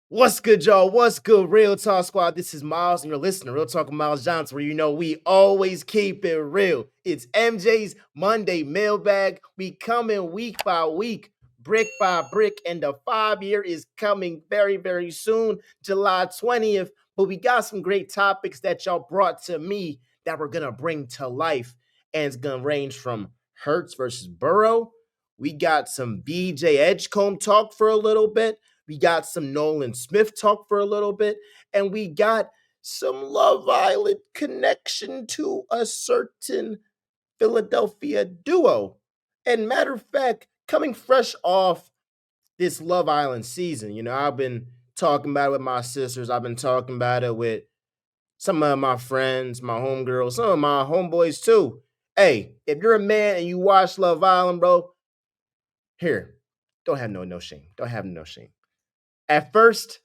What's good, y'all? What's good, Real Talk Squad? This is Miles, and you're listening to Real Talk with Miles Johnson, where you know we always keep it real. It's MJ's Monday mailbag. We coming week by week, brick by brick, and the 5 year is coming very, very soon, July 20th. But we got some great topics that y'all brought to me that we're gonna bring to life, and it's gonna range from Hurts versus Burrow. We got some BJ Edgecombe talk for a little bit. We got some Nolan Smith talk for a little bit, and we got some Love Island connection to a certain Philadelphia duo. And matter of fact, coming fresh off this Love Island season, I've been talking about it with my sisters. I've been talking about it with some of my friends, my homegirls, some of my homeboys too. Hey, if you're a man and you watch Love Island, bro, here, don't have no shame. Don't have no shame. At first,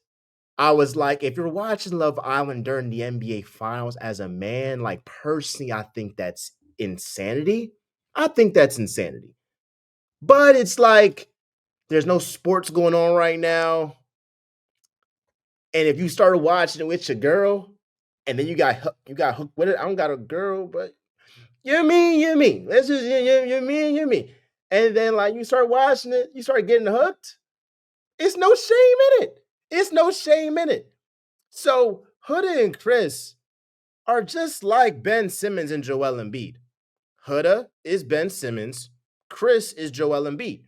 I was like, if you're watching Love Island during the NBA Finals as a man, like personally, I think that's insanity. I think that's insanity. But it's like there's no sports going on right now. And if you started watching it with your girl, and then you got hooked with it. I don't got a girl, but you mean. Let's just you mean. And then like you start watching it, you start getting hooked. It's no shame in it. It's no shame in it. So Huda and Chris are just like Ben Simmons and Joel Embiid. Huda is Ben Simmons. Chris is Joel Embiid.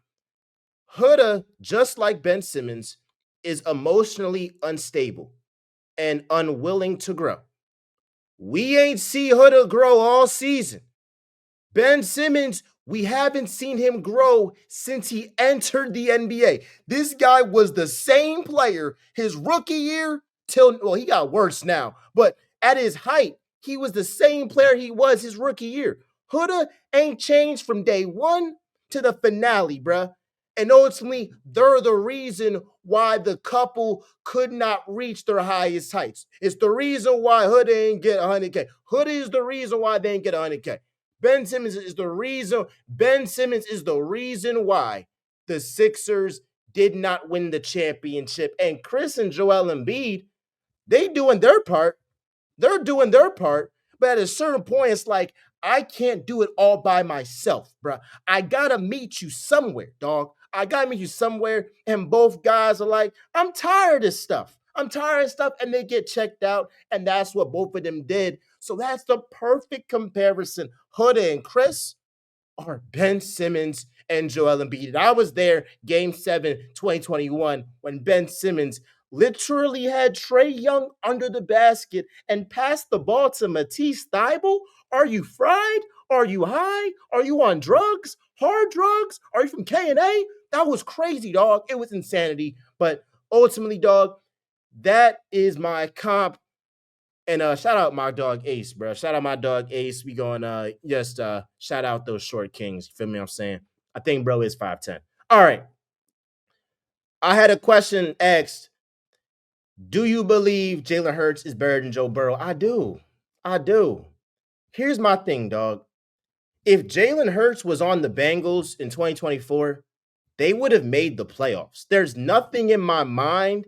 Huda, just like Ben Simmons, is emotionally unstable and unwilling to grow. We ain't see Huda grow all season. Ben Simmons, we haven't seen him grow since he entered the NBA. This guy was the same player his rookie year till, well, he got worse now, but at his height, he was the same player he was his rookie year. Huda ain't changed from day one to the finale, bruh. And ultimately, they're the reason why the couple could not reach their highest heights. It's the reason why Huda ain't get 100K. Huda is the reason why they ain't get 100K. Ben Simmons is the reason. Ben Simmons is the reason why the Sixers did not win the championship. And Chris and Joel Embiid, they doing their part. They're doing their part. But at a certain point, it's like, I can't do it all by myself, bro. I gotta meet you somewhere, dog. I gotta meet you somewhere. And both guys are like, I'm tired of this stuff. I'm tired of stuff. And they get checked out. And that's what both of them did. So that's the perfect comparison. Huda and Chris are Ben Simmons and Joel Embiid. And I was there game 7, 2021, when Ben Simmons literally had Trae Young under the basket and passed the ball to Matisse Thybulle. Are you fried? Are you high? Are you on drugs? Hard drugs? Are you from K&A? That was crazy, dog. It was insanity. But ultimately, dog, that is my comp. And shout out my dog Ace, bro. Shout out my dog Ace. We going just shout out those short kings. You feel me? I'm saying. I think bro is 5'10. All right. I had a question asked. Do you believe Jalen Hurts is better than Joe Burrow? I do. I do. Here's my thing, dog. If Jalen Hurts was on the Bengals in 2024, they would have made the playoffs. There's nothing in my mind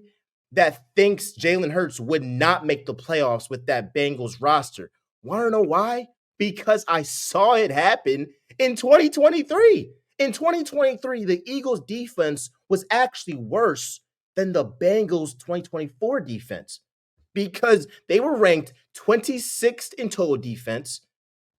that thinks Jalen Hurts would not make the playoffs with that Bengals roster. Want to know why? Because I saw it happen in 2023. In 2023, the Eagles defense was actually worse than the Bengals 2024 defense because they were ranked 26th in total defense.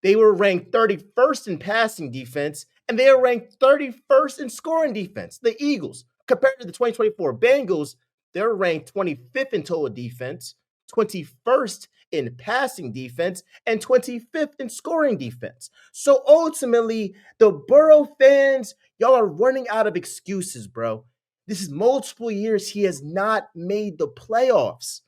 They were ranked 31st in passing defense, and they were ranked 31st in scoring defense. The Eagles, compared to the 2024 Bengals, they're ranked 25th in total defense, 21st in passing defense, and 25th in scoring defense. So ultimately, the Burrow fans, y'all are running out of excuses, bro. This is multiple years he has not made the playoffs.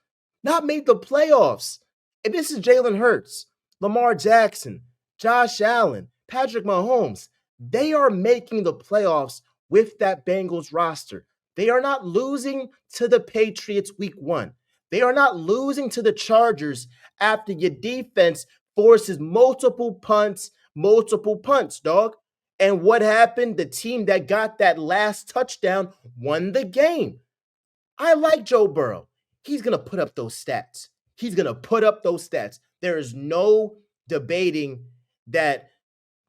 Not made the playoffs. And this is Jalen Hurts, Lamar Jackson, Josh Allen, Patrick Mahomes. They are making the playoffs with that Bengals roster. They are not losing to the Patriots week 1. They are not losing to the Chargers after your defense forces multiple punts, dog. And what happened? The team that got that last touchdown won the game. I like Joe Burrow. He's going to put up those stats. He's going to put up those stats. There is no debating that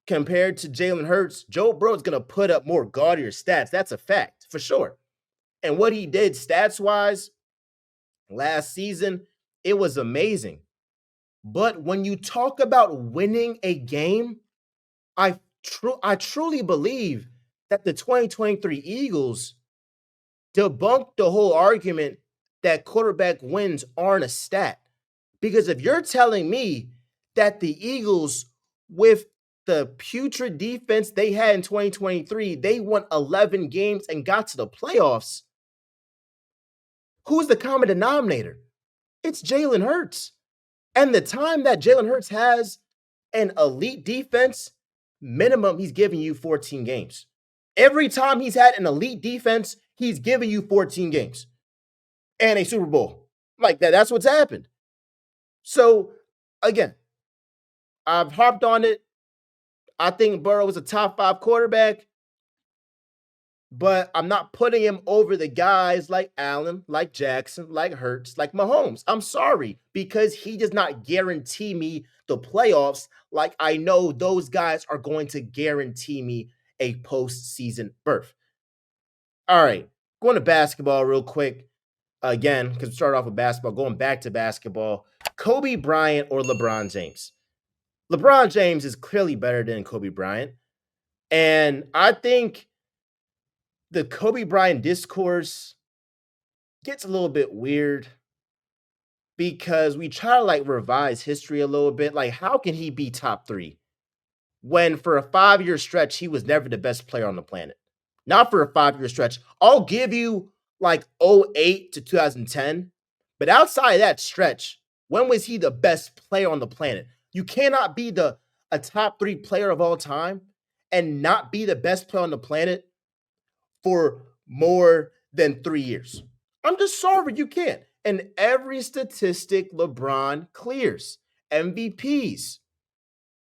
compared to Jalen Hurts, Joe Burrow is going to put up more gaudier stats. That's a fact for sure. And what he did stats wise last season, it was amazing. But when you talk about winning a game, I truly believe that the 2023 Eagles debunked the whole argument that quarterback wins aren't a stat. Because if you're telling me that the Eagles, with the putrid defense they had in 2023, they won 11 games and got to the playoffs, who's the common denominator? It's Jalen Hurts. And the time that Jalen Hurts has an elite defense, minimum, he's giving you 14 games. Every time he's had an elite defense, he's giving you 14 games and a Super Bowl. Like that, that's what's happened. So, again, I've harped on it. I think Burrow is a top 5 quarterback, but I'm not putting him over the guys like Allen, like Jackson, like Hurts, like Mahomes. I'm sorry, because he does not guarantee me the playoffs like I know those guys are going to guarantee me a postseason berth. All right, going to basketball real quick. Again, because we started off with basketball, going back to basketball. Kobe Bryant or LeBron James? LeBron James is clearly better than Kobe Bryant. And I think the Kobe Bryant discourse gets a little bit weird because we try to like revise history a little bit. Like, how can he be top 3 when for a 5-year stretch he was never the best player on the planet? Not for a 5-year stretch. I'll give you like '08 to 2010, but outside of that stretch, when was he the best player on the planet? You cannot be a top 3 player of all time and not be the best player on the planet for more than 3 years. I'm just sorry, you can't. And every statistic LeBron clears: MVPs,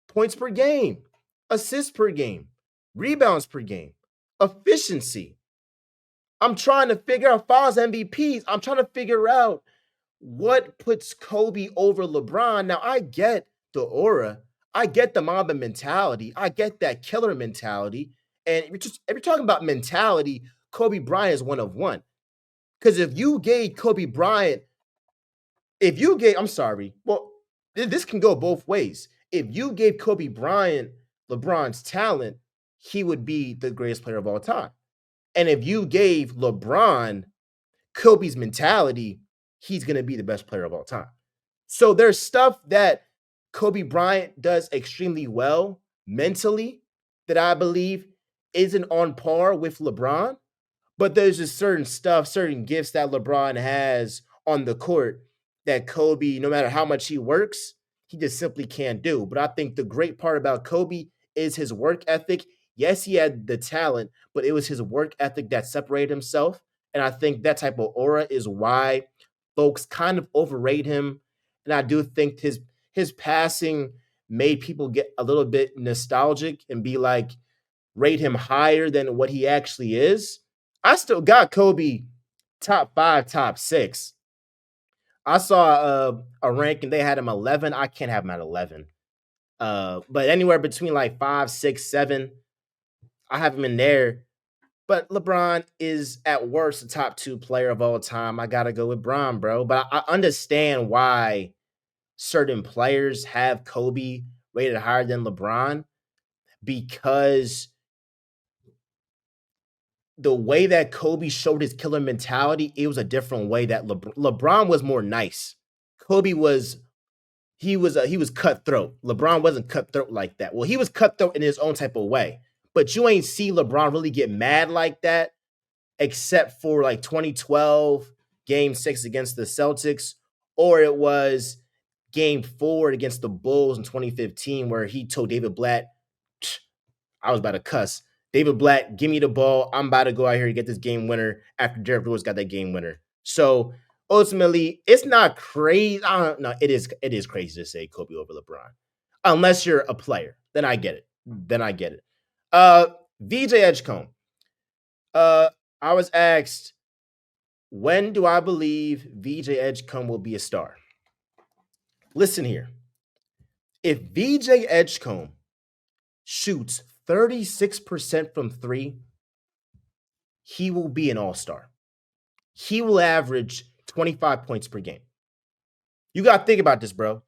points per game, assists per game, rebounds per game, efficiency. I'm trying to figure out Files MVPs. I'm trying to figure out what puts Kobe over LeBron. Now, I get the aura. I get the Mamba mentality. I get that killer mentality. And if you're talking about mentality, Kobe Bryant is one of one. Because if you gave Kobe Bryant, I'm sorry, well, this can go both ways. If you gave Kobe Bryant LeBron's talent, he would be the greatest player of all time. And if you gave LeBron Kobe's mentality, he's going to be the best player of all time. So there's stuff that Kobe Bryant does extremely well mentally that I believe isn't on par with LeBron. But there's just certain stuff, certain gifts that LeBron has on the court that Kobe, no matter how much he works, he just simply can't do. But I think the great part about Kobe is his work ethic. Yes, he had the talent, but it was his work ethic that separated himself. And I think that type of aura is why folks kind of overrate him. And I do think his passing made people get a little bit nostalgic and be like, rate him higher than what he actually is. I still got Kobe top 5, top 6. I saw a ranking, they had him 11. I can't have him at 11. But anywhere between like 5, 6, 7, I have him in there. But LeBron is at worst the top 2 player of all time. I gotta go with Bron, bro. But I understand why certain players have Kobe rated higher than LeBron, because the way that Kobe showed his killer mentality, it was a different way that LeBron was more nice. Kobe was he was cutthroat. LeBron wasn't cutthroat like that. Well, he was cutthroat in his own type of way. But you ain't see LeBron really get mad like that except for like 2012 game 6 against the Celtics, or it was game 4 against the Bulls in 2015 where he told David Blatt, I was about to cuss. David Blatt, give me the ball. I'm about to go out here and get this game winner after Derrick Rose got that game winner. So ultimately, it's not crazy. I don't know. It is crazy to say Kobe over LeBron. Unless you're a player. Then I get it. VJ Edgecombe. I was asked, When do I believe VJ Edgecombe will be a star? Listen here. If VJ Edgecombe shoots 36% from three, he will be an all-star. He will average 25 points per game. You got to think about this, bro.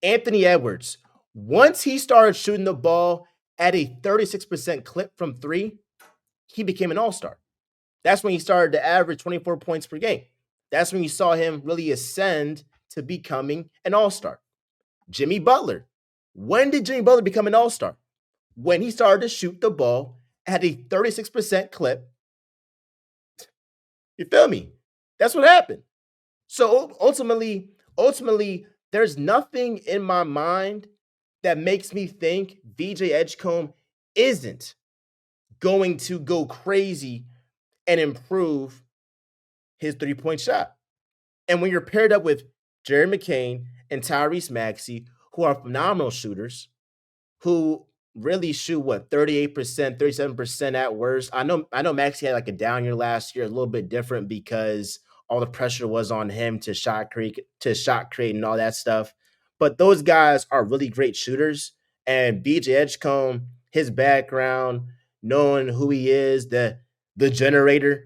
Anthony Edwards, once he started shooting the ball at a 36% clip from three, he became an all-star. That's when he started to average 24 points per game. That's when you saw him really ascend to becoming an all-star. Jimmy Butler. When did Jimmy Butler become an all-star? When he started to shoot the ball at a 36% clip. You feel me? That's what happened. So ultimately, there's nothing in my mind that makes me think VJ Edgecombe isn't going to go crazy and improve his three-point shot. And when you're paired up with Jerry McCain and Tyrese Maxey, who are phenomenal shooters, who really shoot what 38%, 37% at worst. I know Maxey had like a down year last year, a little bit different because all the pressure was on him to shot create and all that stuff. But those guys are really great shooters. And BJ Edgecombe, his background, knowing who he is, the generator,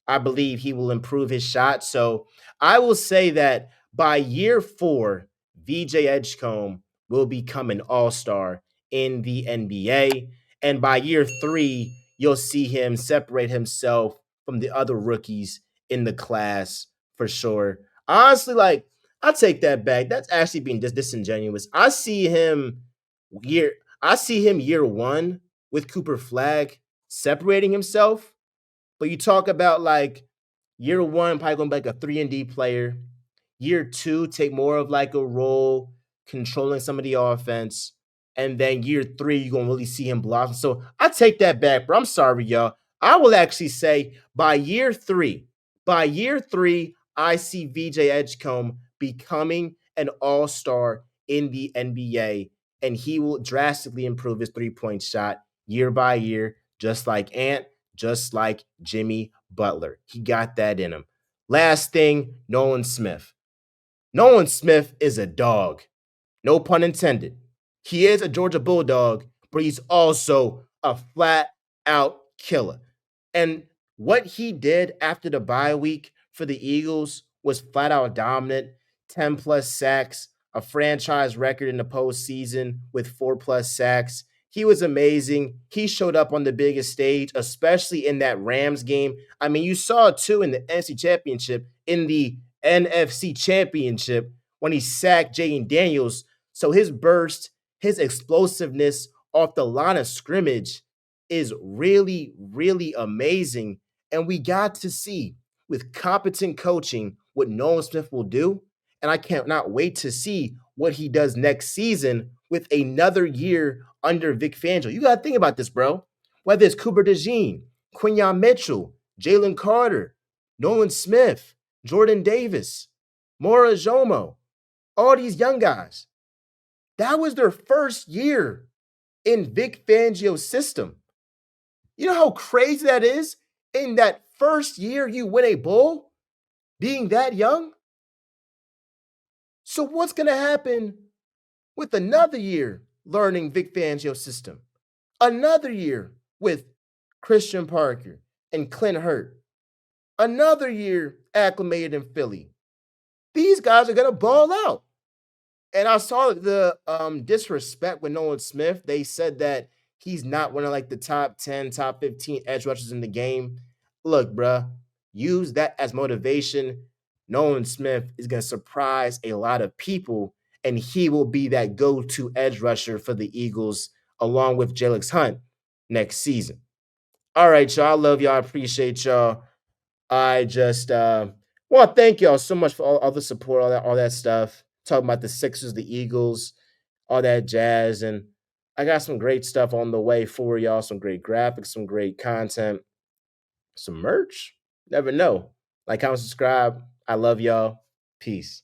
I believe he will improve his shot. So I will say that by year four, VJ Edgecombe will become an all-star in the NBA. And by year three, you'll see him separate himself from the other rookies in the class for sure. Honestly, like, I'll take that back. That's actually being disingenuous. Year I see him year one with Cooper Flag separating himself. But you talk about like year one, probably going to be like a 3-and-D player. Year two, take more of like a role, controlling some of the offense. And then year three, you're going to really see him blossom. So I take that back, bro. I'm sorry, y'all. I will actually say by year three, I see VJ Edgecombe becoming an all-star in the NBA, and he will drastically improve his three-point shot year by year, just like Ant, just like Jimmy Butler. He got that in him. Last thing, Nolan Smith. Nolan Smith is a dog. No pun intended. He is a Georgia Bulldog, but he's also a flat out killer. And what he did after the bye week for the Eagles was flat out dominant. 10 plus sacks, a franchise record in the postseason with 4 plus sacks. He was amazing. He showed up on the biggest stage, especially in that Rams game. I mean, you saw it too in the NFC Championship when he sacked Jaden Daniels. So his burst, his explosiveness off the line of scrimmage is really, really amazing. And we got to see with competent coaching what Nolan Smith will do. And I can't not wait to see what he does next season with another year under Vic Fangio. You got to think about this, bro. Whether it's Cooper DeJean, Quinyon Mitchell, Jalen Carter, Nolan Smith, Jordan Davis, Mora Jomo, all these young guys. That was their first year in Vic Fangio's system. You know how crazy that is? In that first year, you win a bowl being that young? So, what's going to happen with another year learning Vic Fangio's system? Another year with Christian Parker and Clint Hurt. Another year acclimated in Philly. These guys are going to ball out. And I saw the disrespect with Nolan Smith. They said that he's not one of like the top 10, top 15 edge rushers in the game. Look, bruh, use that as motivation. Nolan Smith is going to surprise a lot of people, and he will be that go-to edge rusher for the Eagles along with Jalen Hunt next season. All right, y'all. I love y'all. I appreciate y'all. I just want to thank y'all so much for all the support, all that stuff. Talking about the Sixers, the Eagles, all that jazz. And I got some great stuff on the way for y'all. Some great graphics, some great content, some merch. Never know. Like, comment, subscribe. I love y'all. Peace.